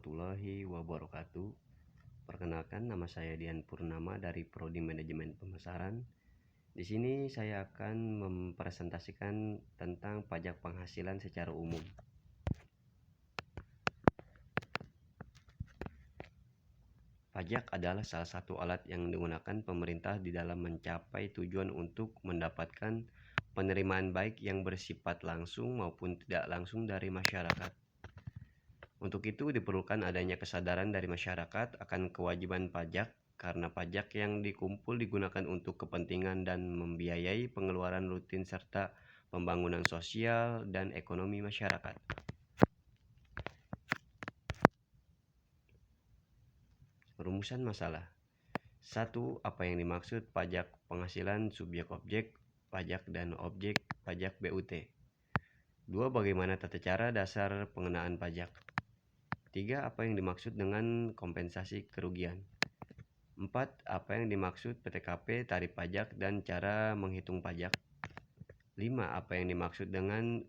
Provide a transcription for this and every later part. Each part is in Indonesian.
warahmatullahi wabarakatuh. Perkenalkan, nama saya Dian Purnama dari Prodi Manajemen Pemasaran. Di sini saya akan mempresentasikan tentang pajak penghasilan secara umum. Pajak adalah salah satu alat yang digunakan pemerintah di dalam mencapai tujuan untuk mendapatkan penerimaan baik yang bersifat langsung maupun tidak langsung dari masyarakat. Untuk itu diperlukan adanya kesadaran dari masyarakat akan kewajiban pajak, karena pajak yang dikumpul digunakan untuk kepentingan dan membiayai pengeluaran rutin serta pembangunan sosial dan ekonomi masyarakat. Perumusan masalah. 1. Apa yang dimaksud pajak penghasilan subjek objek pajak dan objek pajak BUT? 2. Bagaimana tata cara dasar pengenaan pajak? 3. Apa yang dimaksud dengan kompensasi kerugian? 4. Apa yang dimaksud PTKP, tarif pajak, dan cara menghitung pajak? 5. Apa yang dimaksud dengan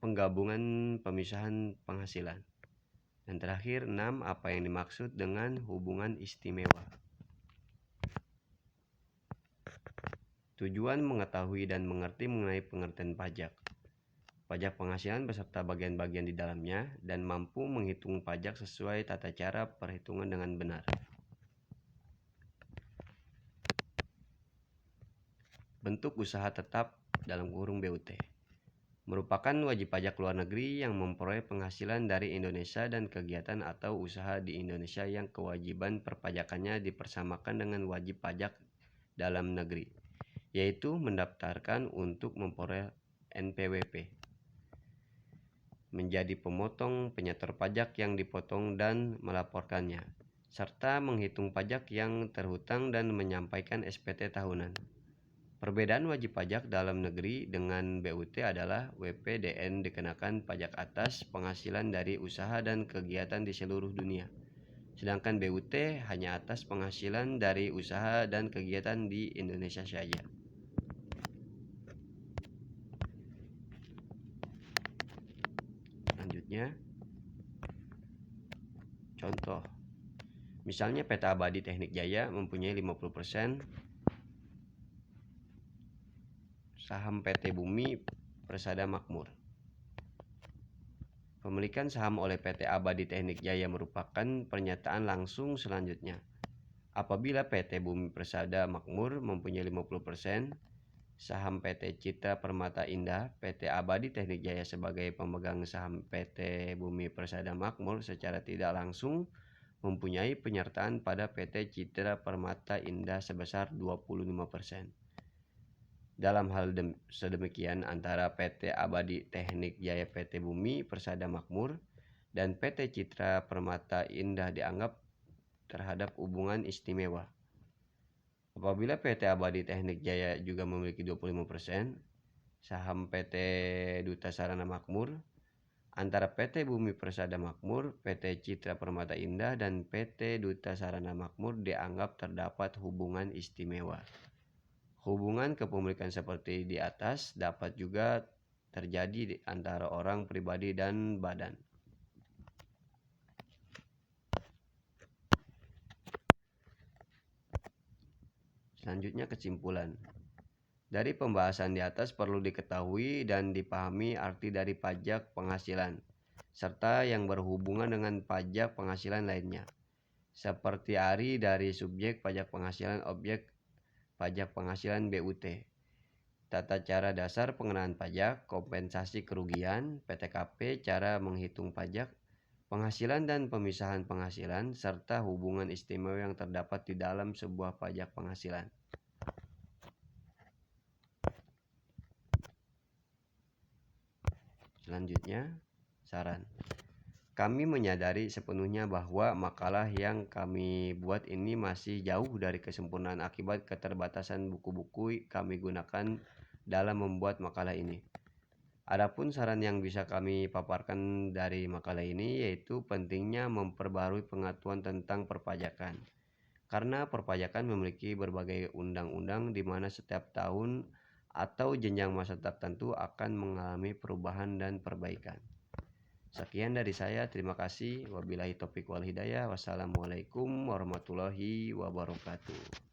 penggabungan pemisahan penghasilan? Dan terakhir, 6. Apa yang dimaksud dengan hubungan istimewa? Tujuan mengetahui dan mengerti mengenai pengertian pajak. Pajak penghasilan beserta bagian-bagian di dalamnya, dan mampu menghitung pajak sesuai tata cara perhitungan dengan benar. Bentuk usaha tetap (BUT) merupakan wajib pajak luar negeri yang memperoleh penghasilan dari Indonesia dan kegiatan atau usaha di Indonesia yang kewajiban perpajakannya dipersamakan dengan wajib pajak dalam negeri, yaitu mendaftarkan untuk memperoleh NPWP, menjadi pemotong penyetor pajak yang dipotong dan melaporkannya, serta menghitung pajak yang terhutang dan menyampaikan SPT tahunan. Perbedaan wajib pajak dalam negeri dengan BUT adalah WPDN dikenakan pajak atas penghasilan dari usaha dan kegiatan di seluruh dunia, sedangkan BUT hanya atas penghasilan dari usaha dan kegiatan di Indonesia saja. Selanjutnya, contoh. Misalnya PT Abadi Teknik Jaya mempunyai 50% saham PT Bumi Persada Makmur. Pemilikan saham oleh PT Abadi Teknik Jaya merupakan pernyataan langsung selanjutnya. Apabila PT Bumi Persada Makmur mempunyai 50% saham PT Citra Permata Indah, PT Abadi Teknik Jaya sebagai pemegang saham PT Bumi Persada Makmur secara tidak langsung mempunyai penyertaan pada PT Citra Permata Indah sebesar 25%. Dalam hal sedemikian antara PT Abadi Teknik Jaya PT Bumi Persada Makmur dan PT Citra Permata Indah dianggap terhadap hubungan istimewa. Apabila PT Abadi Teknik Jaya juga memiliki 25% saham PT Duta Sarana Makmur, antara PT Bumi Persada Makmur, PT Citra Permata Indah, dan PT Duta Sarana Makmur dianggap terdapat hubungan istimewa. Hubungan kepemilikan seperti di atas dapat juga terjadi di antara orang pribadi dan badan. Selanjutnya, kesimpulan. Dari pembahasan di atas perlu diketahui dan dipahami arti dari pajak penghasilan, serta yang berhubungan dengan pajak penghasilan lainnya, seperti arti dari subjek pajak penghasilan, objek pajak penghasilan BUT, tata cara dasar pengenaan pajak, kompensasi kerugian, PTKP, cara menghitung pajak penghasilan dan pemisahan penghasilan, serta hubungan istimewa yang terdapat di dalam sebuah pajak penghasilan. Selanjutnya, saran. Kami menyadari sepenuhnya bahwa makalah yang kami buat ini masih jauh dari kesempurnaan akibat keterbatasan buku-buku kami gunakan dalam membuat makalah ini. Adapun saran yang bisa kami paparkan dari makalah ini yaitu pentingnya memperbarui pengetahuan tentang perpajakan. Karena perpajakan memiliki berbagai undang-undang di mana setiap tahun atau jenjang masa tertentu akan mengalami perubahan dan perbaikan. Sekian dari saya, terima kasih. Wabillahi taufiq wal hidayah. Wassalamualaikum warahmatullahi wabarakatuh.